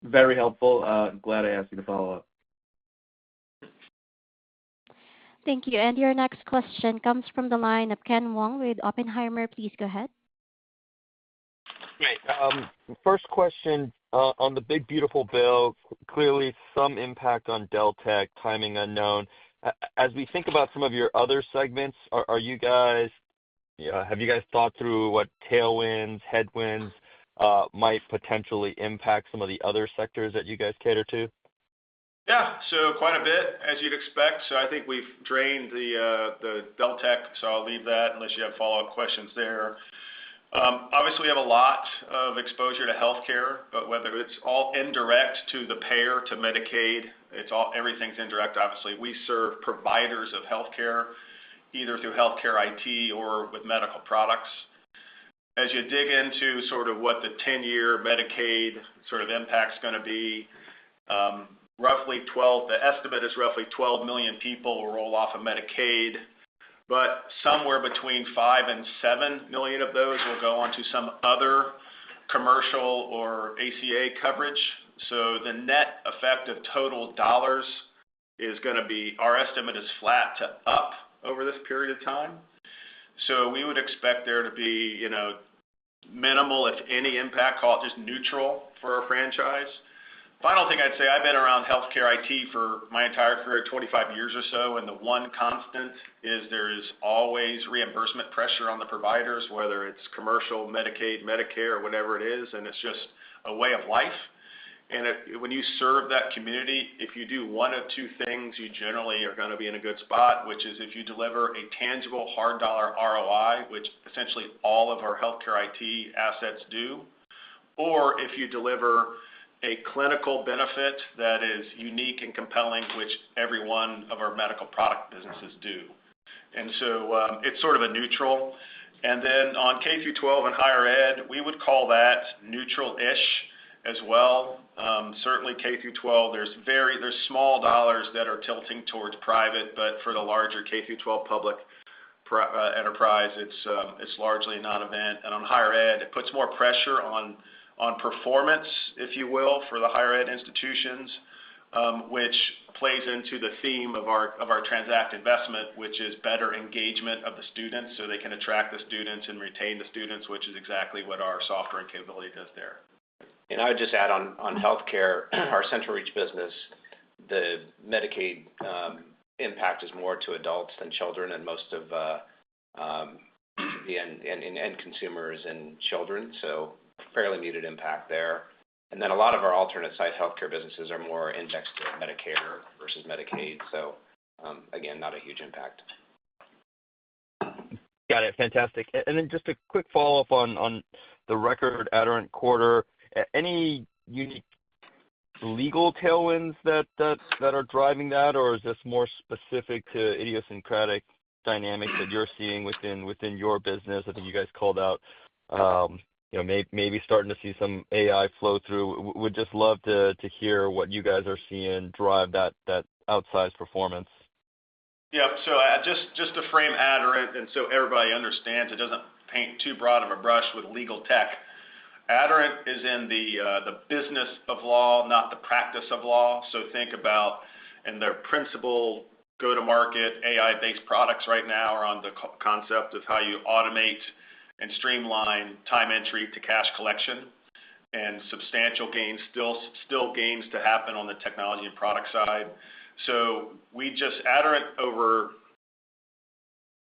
Very helpful. Glad I asked you to follow up. Thank you. And your next question comes from the line of Ken Wong with Oppenheimer. Please go ahead. Great. First question on the big, beautiful bill, clearly some impact on Deltek, timing unknown. As we think about some of your other segments, have you guys thought through what tailwinds, headwinds might potentially impact some of the other sectors that you guys cater to? Yeah, so quite a bit, as you'd expect. So I think we've drained the Deltek, so I'll leave that unless you have follow-up questions there. Obviously, we have a lot of exposure to healthcare, but whether it's all indirect to the payer, to Medicaid, everything's indirect, obviously. We serve providers of healthcare, either through healthcare IT or with medical products. As you dig into sort of what the 10-year Medicaid sort of impact's going to be, the estimate is roughly 12 million people will roll off of Medicaid, but somewhere between 5 and 7 million of those will go on to some other commercial or ACA coverage. So the net effect of total dollars is going to be, our estimate is flat to up over this period of time. So we would expect there to be, minimal, if any, impact, call it just neutral for our franchise. Final thing I'd say, I've been around healthcare IT for my entire career, 25 years or so, and the one constant is there is always reimbursement pressure on the providers, whether it's commercial, Medicaid, Medicare, or whatever it is, and it's just a way of life. And when you serve that community, if you do one of two things, you generally are going to be in a good spot, which is if you deliver a tangible hard dollar ROI, which essentially all of our healthcare IT assets do, or if you deliver a clinical benefit that is unique and compelling, which every one of our medical product businesses do. And so it's sort of a neutral. And then on K through 12 and higher ed, we would call that neutral-ish as well. Certainly K through 12, there's small dollars that are tilting towards private, but for the larger K through 12 public enterprise, it's largely a non-event. And on higher ed, it puts more pressure on performance, if you will, for the higher ed institutions, which plays into the theme of our Transact investment, which is better engagement of the students so they can attract the students and retain the students, which is exactly what our software and capability does there. And I would just add on healthcare, our CentralReach business, the Medicaid impact is more to adults than children, and most of the end consumers and children, so fairly muted impact there. And then a lot of our alternate site healthcare businesses are more indexed to Medicare versus Medicaid, so again, not a huge impact. Got it. Fantastic. And then just a quick follow-up on the record Aderant quarter. Any unique legal tailwinds that are driving that, or is this more specific to idiosyncratic dynamics that you're seeing within your business? I think you guys called out maybe starting to see some AI flow through. Would just love to hear what you guys are seeing drive that outsized performance. Yeah. So just to frame Aderant, and so everybody understands, it doesn't paint too broad of a brush with legal tech. Aderant is in the business of law, not the practice of law. So think about, and their principal go-to-market AI-based products right now are on the concept of how you automate and streamline time entry to cash collection, and substantial gains, still gains to happen on the technology and product side. So Aderant over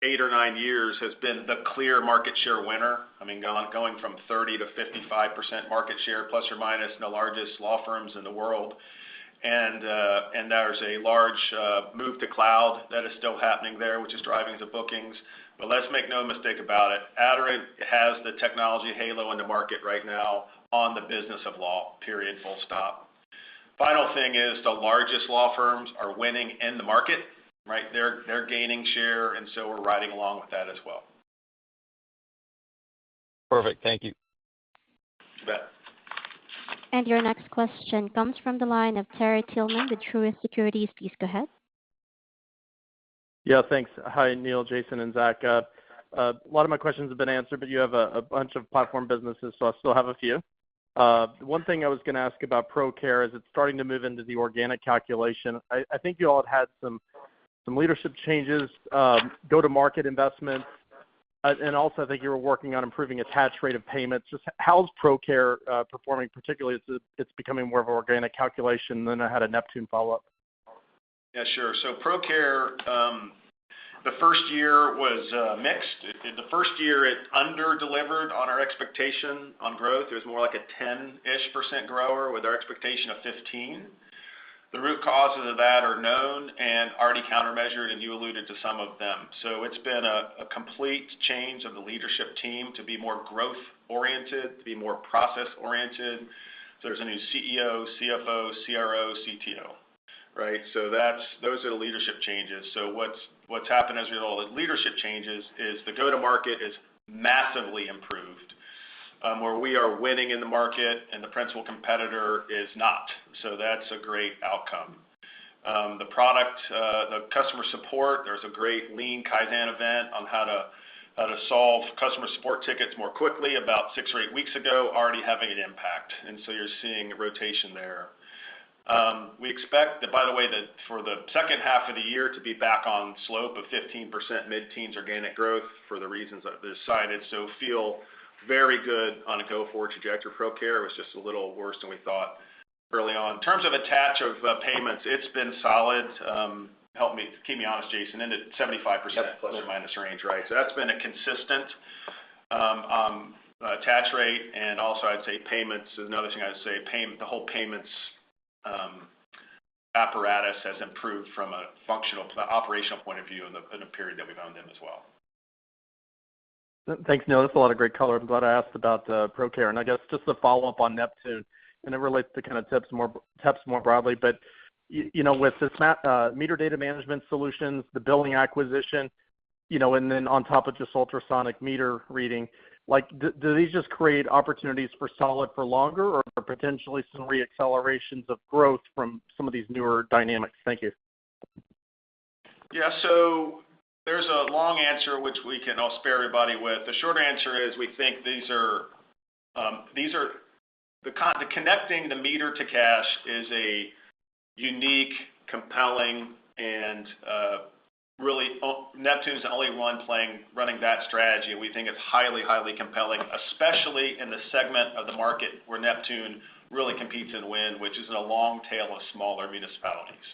8 or 9 years has been the clear market share winner. I mean, going from 30 to 55% market share, plus or minus, the largest law firms in the world. And there's a large move to cloud that is still happening there, which is driving the bookings. But let's make no mistake about it. Aderant has the technology halo in the market right now on the business of law, period, full stop. Final thing is the largest law firms are winning in the market, right? They're gaining share, and so we're riding along with that as well. Perfect. Thank you. You bet. And your next question comes from the line of Terry Tillman with Truist Securities. Please go ahead. Yeah, thanks. Hi, Neil, Jason, and Zach. A lot of my questions have been answered, but you have a bunch of platform businesses, so I still have a few. One thing I was going to ask about ProCare is it's starting to move into the organic calculation. I think you all had some leadership changes, go-to-market investments, and also I think you were working on improving attach rate of payments. Just how's ProCare performing? Particularly, it's becoming more of an organic calculation. Then I had a Neptune follow-up. Yeah, sure. So ProCare, the first year was mixed. The first year, it under-delivered on our expectation on growth. It was more like a 10-ish% grower with our expectation of 15%. The root causes of that are known and already countermeasured, and you alluded to some of them. So it's been a complete change of the leadership team to be more growth-oriented, to be more process-oriented. So there's a new CEO, CFO, CRO, CTO, right? So those are the leadership changes. So what's happened as a result of leadership changes is the go-to-market is massively improved, where we are winning in the market and the principal competitor is not. So that's a great outcome. The product, the customer support, there's a great lean Kaizen event on how to solve customer support tickets more quickly about 6 or 8 weeks ago, already having an impact. And so you're seeing a rotation there. We expect that, by the way, that for the second half of the year to be back on slope of 15% mid-teens organic growth for the reasons I've cited. So feel very good on a go-forward trajectory. ProCare was just a little worse than we thought early on. In terms of attach of payments, it's been solid. Keep me honest, Jason, in the 75% plus or minus range, right? So that's been a consistent attach rate. And also, I'd say payments is another thing I'd say. The whole payments apparatus has improved from a operational point of view in the period that we've owned them as well. Thanks, Neil. That's a lot of great color. I'm glad I asked about ProCare. And I guess just to follow up on Neptune, and it relates to kind of TEPS more broadly, but with this meter data management solutions, the billing acquisition, and then on top of just ultrasonic meter reading, do these just create opportunities for solid for longer, or potentially some reaccelerations of growth from some of these newer dynamics? Thank you. Yeah, so there's a long answer which I'll spare everybody with. The short answer is we think these are the connecting the meter to cash is a unique, compelling, and really Neptune's the only one running that strategy. We think it's highly, highly compelling, especially in the segment of the market where Neptune really competes and wins, which is in a long tail of smaller municipalities,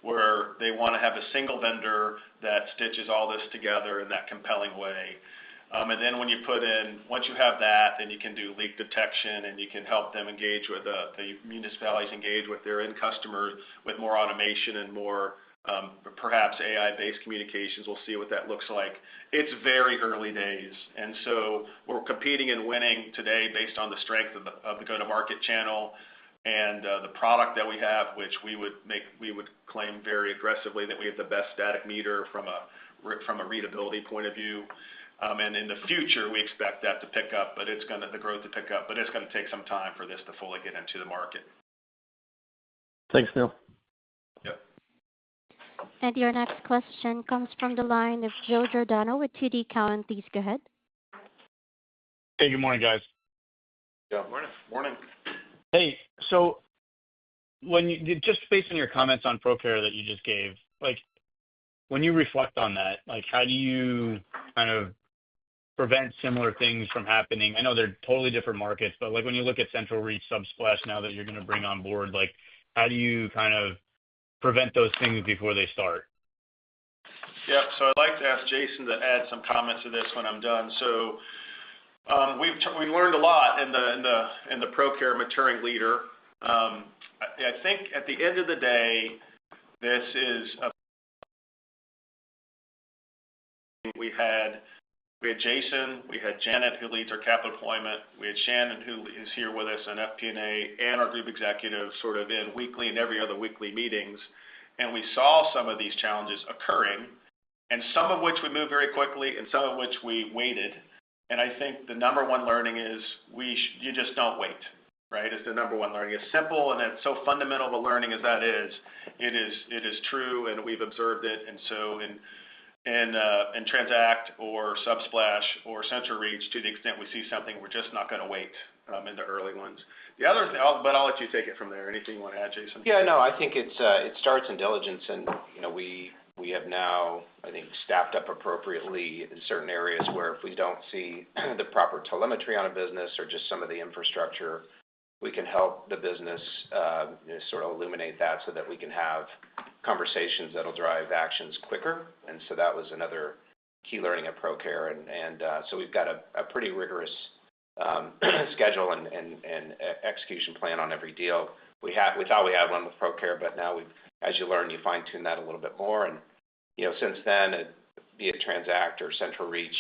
where they want to have a single vendor that stitches all this together in that compelling way. And then once you have that, then you can do leak detection, and you can help them engage with the municipalities, engage with their end customers with more automation and more perhaps AI-based communications. We'll see what that looks like. It's very early days, and so we're competing and winning today based on the strength of the go-to-market channel and the product that we have, which we would claim very aggressively that we have the best static meter from a readability point of view. And in the future, we expect that to pick up, but the growth to pick up, but it's going to take some time for this to fully get into the market. Thanks, Neil. Yep. And your next question comes from the line of Joe Giordano with TD Cowen. Please go ahead. Hey, good morning, guys. Yeah, morning. Hey, so just based on your comments on ProCare that you just gave, like when you reflect on that, like how do you kind of prevent similar things from happening? I know they're totally different markets, but like when you look at Central Reach, Subsplash now that you're going to bring on board, like how do you kind of prevent those things before they start? Yeah, so I'd like to ask Jason to add some comments to this when I'm done. So we've learned a lot in the ProCare maturing leader. I think at the end of the day, this is we had Jason, we had Janet, who leads our capital deployment, we had Shannon, who is here with us in FP&A, and our group executives sort of in weekly and every other weekly meetings, and we saw some of these challenges occurring, and some of which we moved very quickly, and some of which we waited. And I think the number one learning is you just don't wait, right? It's the number one learning. It's simple and it's so fundamental of a learning as that is. It is true, and we've observed it. And so in Transact or Subsplash or Central Reach, to the extent we see something, we're just not going to wait in the early ones. The other thing, but I'll let you take it from there. Anything you want to add, Jason? Yeah, no, I think it starts in diligence, and we have now, I think, staffed up appropriately in certain areas where if we don't see the proper telemetry on a business or just some of the infrastructure, we can help the business sort of illuminate that so that we can have conversations that'll drive actions quicker. And so that was another key learning at ProCare. And so we've got a pretty rigorous schedule and execution plan on every deal. We thought we had one with ProCare, but now as you learn, you fine tune that a little bit more. And since then, be it Transact or Central Reach,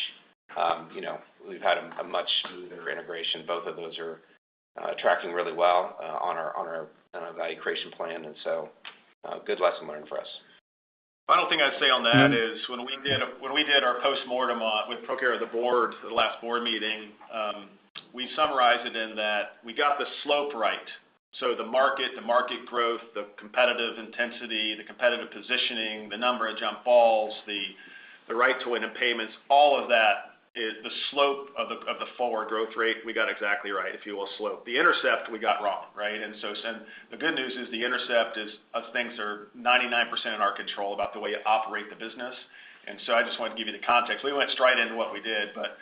we've had a much smoother integration. Both of those are tracking really well on our value creation plan, and so good lesson learned for us. Final thing I'd say on that is when we did our postmortem with ProCare of the board, the last board meeting, we summarized it in that we got the slope right. So the market growth, the competitive intensity, the competitive positioning, the number of jump balls, the right to win in payments, all of that is the slope of the forward growth rate. We got exactly right, if you will, slope. The intercept we got wrong, right? And so the good news is the intercept is things are 99% in our control about the way you operate the business. And so I just wanted to give you the context. We went straight into what we did, but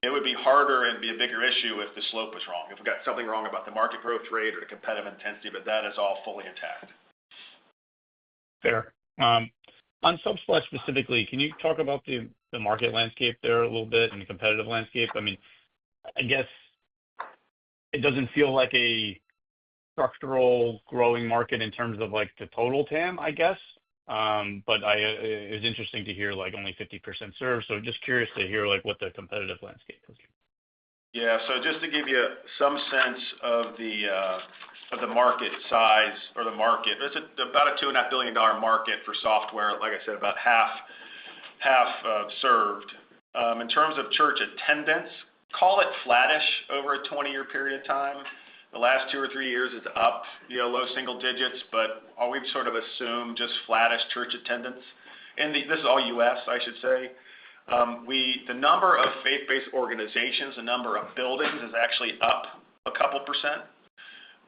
it would be harder and be a bigger issue if the slope was wrong, if we got something wrong about the market growth rate or the competitive intensity, but that is all fully intact. Fair. On Subsplash specifically, can you talk about the market landscape there a little bit and the competitive landscape? I mean, I guess it doesn't feel like a structural growing market in terms of like the total TAM, I guess. But it was interesting to hear like only 50% served. So just curious to hear like what the competitive landscape is. Yeah, so just to give you some sense of the market size or the market, it's about a $2.5 billion market for software. Like I said, about half served. In terms of church attendance, call it flattish over a 20-year period of time. The last 2 or 3 years is up, low single digits, but we've sort of assumed just flattish church attendance. And this is all U.S., I should say. The number of faith-based organizations, the number of buildings is actually up a couple percent.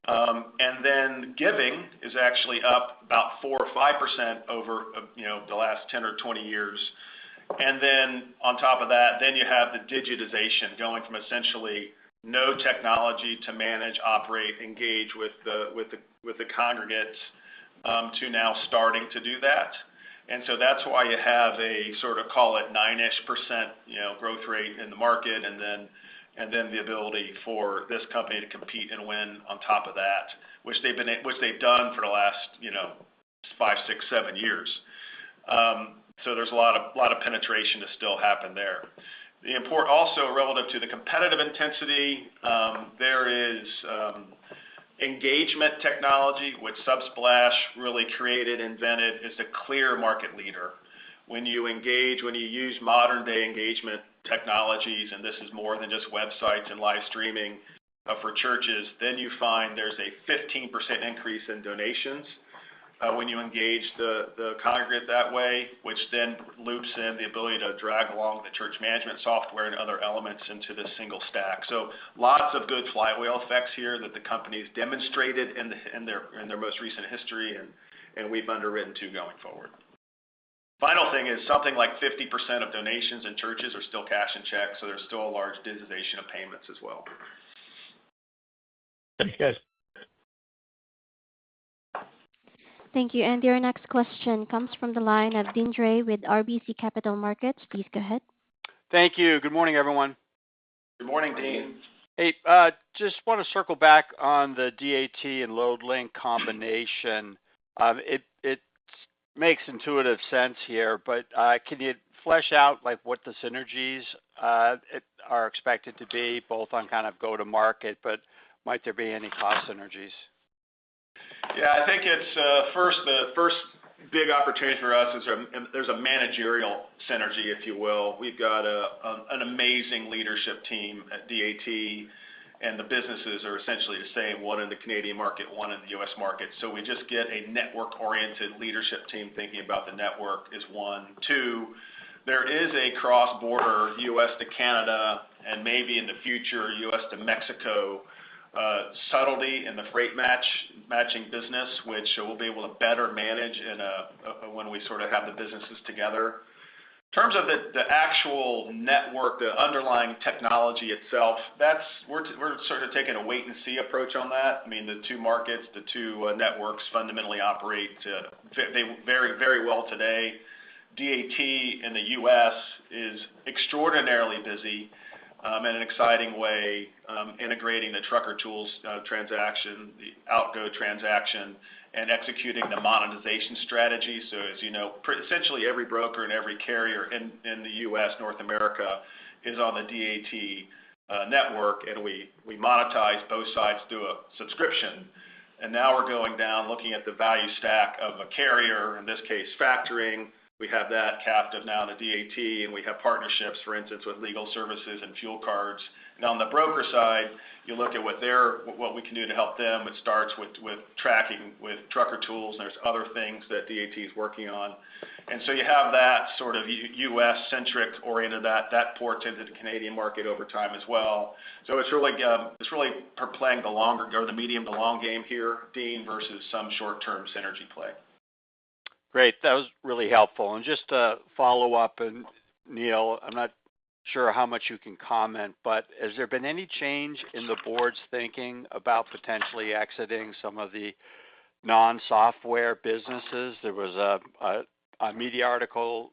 And then giving is actually up about 4 or 5% over the last 10 or 20 years. And then on top of that, then you have the digitization going from essentially no technology to manage, operate, engage with the congregates to now starting to do that. And so that's why you have a sort of call it 9-ish% growth rate in the market, and then the ability for this company to compete and win on top of that, which they've done for the last 5, 6, 7 years. So there's a lot of penetration to still happen there. The import also relative to the competitive intensity, there is engagement technology, which Subsplash really created, invented, is a clear market leader. When you use modern day engagement technologies, and this is more than just websites and live streaming for churches, then you find there's a 15% increase in donations when you engage the congregate that way, which then loops in the ability to drag along the church management software and other elements into this single stack. So lots of good flywheel effects here that the company's demonstrated in their most recent history, and we've underwritten to going forward. Final thing is something like 50% of donations in churches are still cash and checks, so there's still a large digitization of payments as well. Thanks, guys. Thank you. And your next question comes from the line of Deane Dray with RBC Capital Markets. Please go ahead. Thank you. Good morning, everyone. Good morning, Dean. Hey, just want to circle back on the DAT and LoadLink combination. It makes intuitive sense here, but can you flesh out like what the synergies are expected to be, both on kind of go-to-market, but might there be any cost synergies? Yeah, I think it's the first big opportunity for us is there's a managerial synergy, if you will. We've got an amazing leadership team at DAT, and the businesses are essentially the same, one in the Canadian market, one in the U.S. market. So we just get a network-oriented leadership team thinking about the network is one. Two, there is a cross-border U.S. to Canada and maybe in the future U.S. to Mexico subtlety in the freight matching business, which we'll be able to better manage when we sort of have the businesses together. In terms of the actual network, the underlying technology itself, we're sort of taking a wait-and-see approach on that. I mean, the two markets, the two networks fundamentally operate very, very well today. DAT in the U.S. is extraordinarily busy in an exciting way, integrating the Trucker Tools transaction, the Outgo transaction, and executing the monetization strategy. So as you know, essentially every broker and every carrier in the U.S., North America, is on the DAT network, and we monetize both sides through a subscription. And now we're going down, looking at the value stack of a carrier, in this case factoring. We have that captive now in the DAT, and we have partnerships, for instance, with legal services and fuel cards. And on the broker side, you look at what we can do to help them. It starts with tracking with Trucker Tools, and there's other things that DAT is working on. And so you have that sort of U.S.-centric oriented that ports into the Canadian market over time as well. So it's really playing the medium to long game here, Dean, versus some short-term synergy play. Great. That was really helpful. And just to follow up, and Neil, I'm not sure how much you can comment, but has there been any change in the board's thinking about potentially exiting some of the non-software businesses? There was a media article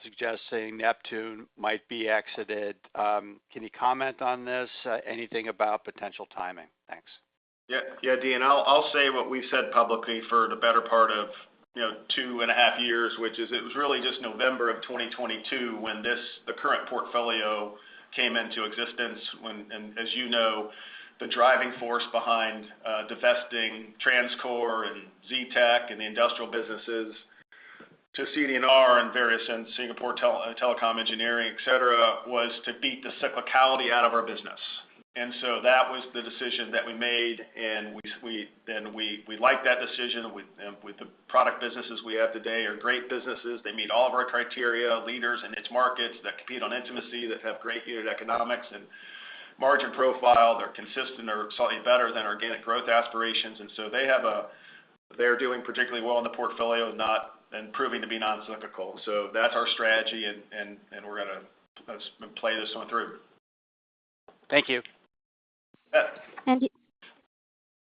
suggesting Neptune might be exited. Can you comment on this? Anything about potential timing? Thanks. Yeah, Dean, I'll say what we've said publicly for the better part of 2.5 years, which is it was really just November of 2022 when the current portfolio came into existence. And as you know, the driving force behind divesting TransCore and ZTech and the industrial businesses to CD&R and various and Singapore Telecom Engineering, et cetera, was to beat the cyclicality out of our business. And so that was the decision that we made, and we like that decision. With the product businesses we have today are great businesses. They meet all of our criteria, leaders in its markets that compete on intimacy, that have great unit economics and margin profile. They're consistent or slightly better than organic growth aspirations, and so they're doing particularly well in the portfolio, and proving to be non-cyclical. So that's our strategy, and we're going to play this one through. Thank you. And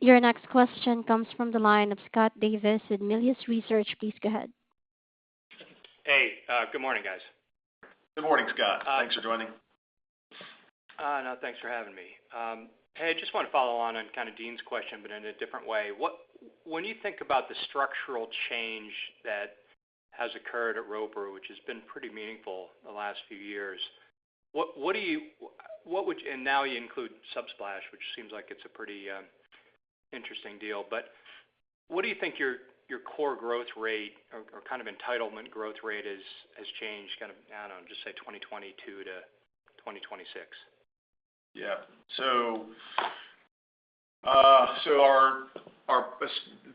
your next question comes from the line of Scott Davis with Melius Research. Please go ahead. Hey, good morning, guys. Good morning, Scott. Thanks for joining. No, thanks for having me. Hey, I just want to follow on kind of Dean's question, but in a different way. When you think about the structural change that has occurred at Roper, which has been pretty meaningful the last few years, and now you include Subsplash, which seems like it's a pretty interesting deal. But what do you think your core growth rate or kind of entitlement growth rate has changed? Kind of, I don't know, just say 2022 to 2026? Yeah.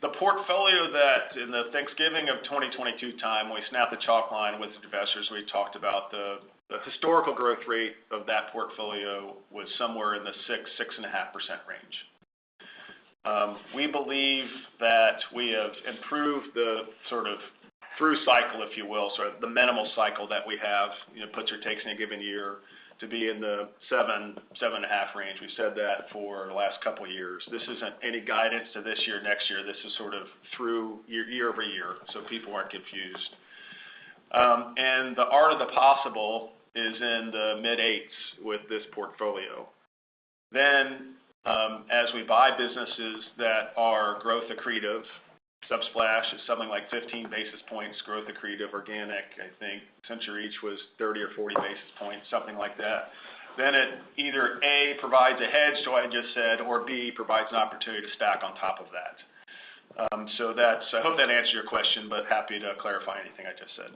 The portfolio that in the Thanksgiving of 2022 time, we snapped the chalk line with investors. We talked about the historical growth rate of that portfolio was somewhere in the 6.5% range. We believe that we have improved the sort of through cycle, if you will, sort of the minimal cycle that we have, puts or takes in a given year, to be in the 7.5 range. We said that for the last couple of years. This isn't any guidance to this year, next year. This is sort of through year over year, so people aren't confused. And the art of the possible is in the mid-8s with this portfolio. Then, as we buy businesses that are growth accretive, Subsplash is something like 15 basis points growth accretive, organic, I think. CenturyReach was 30 or 40 basis points, something like that. Then it either A, provides a hedge to what I just said, or B, provides an opportunity to stack on top of that. I hope that answers your question, but happy to clarify anything I just said.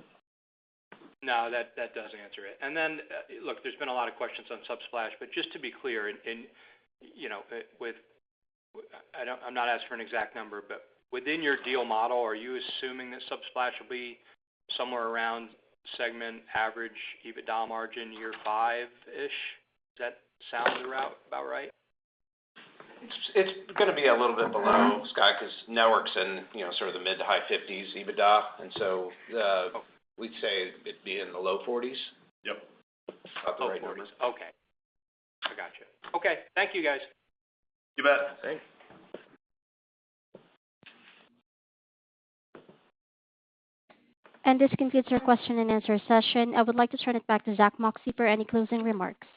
No, that does answer it. And then, look, there's been a lot of questions on Subsplash, but just to be clear, I'm not asking for an exact number, but within your deal model, are you assuming that Subsplash will be somewhere around segment average EBITDA margin year 5-ish? Does that sound about right? It's going to be a little bit below, Scott, because Network's in sort of the mid to high 50s EBITDA, and so we'd say it'd be in the low 40s. Yep. About the right number. Okay. I got you. Okay. Thank you, guys. You bet. Thanks. And this concludes our question and answer session. I would like to turn it back to Zach Moxey for any closing remarks.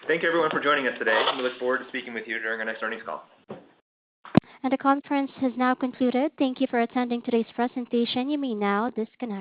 Thank you, everyone, for joining us today. We look forward to speaking with you during our next earnings call. And the conference has now concluded. Thank you for attending today's presentation. You may now disconnect.